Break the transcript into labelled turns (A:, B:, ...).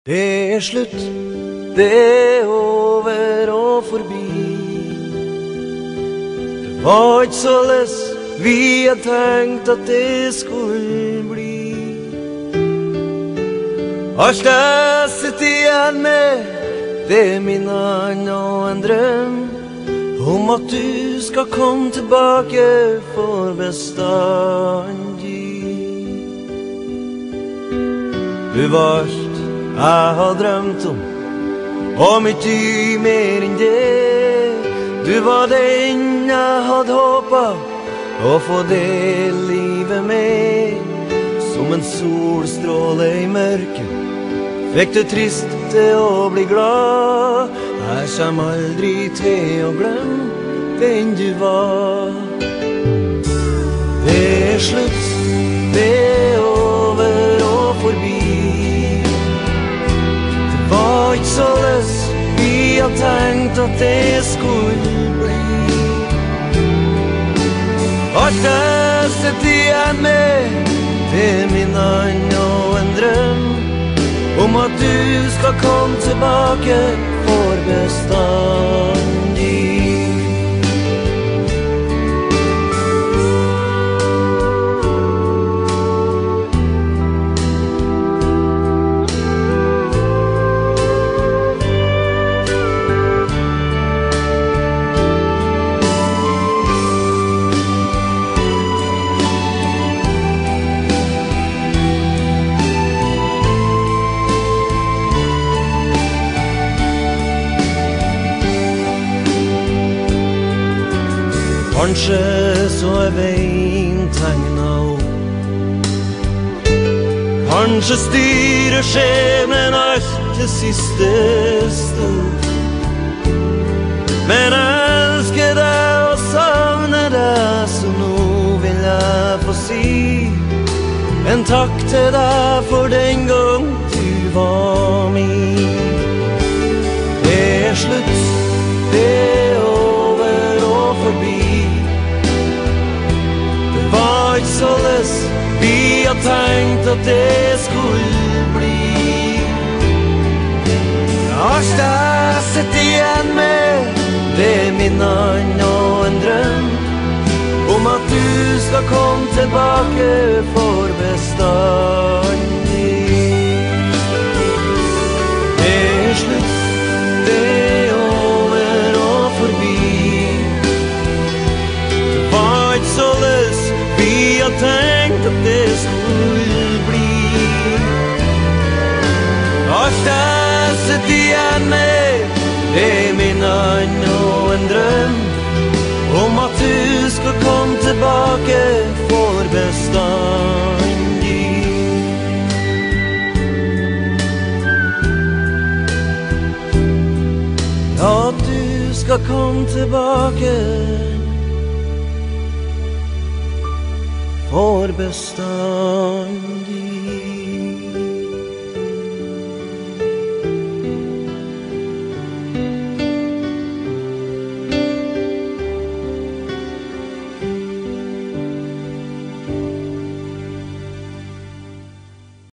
A: Det slutt, det over og forbi. Det var ikke så lett vi hadde tenkt at det skulle bli. Alt jeg sitter igjen med, det er minnene og en drøm om at du skal komme tilbake for bestandig. Du var alt jeg har drømt om, og mye mer enn det. Du var den jeg hadde håpet å få dele livet med. Som en solstråle i mørket fikk du trist til å bli glad. Jeg kommer aldri til å glemme den du var. Det er slutt, det er over og forbi. Det var ikke så lett vi hadde tenkt at det skulle bli. Alt jeg sitter igjen med, det er minnene og en drøm om at du skal komme tilbake for bestandig. Kanskje så er veien tegnet opp. Kanskje styrer skjebnen alt til siste stund. Men jeg elsker deg og savner deg, så nå vil jeg få si en takk til deg for den gang du var min. Det er slutt, det er over og forbi. Ikke så lett vi hadde tenkt at det skulle bli. Alt jeg sitter igjen med, det er minnene og en drøm om at du skal komme tilbake for bestandig. Det er slutt, det er over og forbi. Det var ikke så lett vi hadde tenkt at det skulle bli. Alt jeg sitter igjen med, det er minnene og en drøm om at du skal komme tilbake for bestandig. Ja, at du skal komme tilbake for bestandig.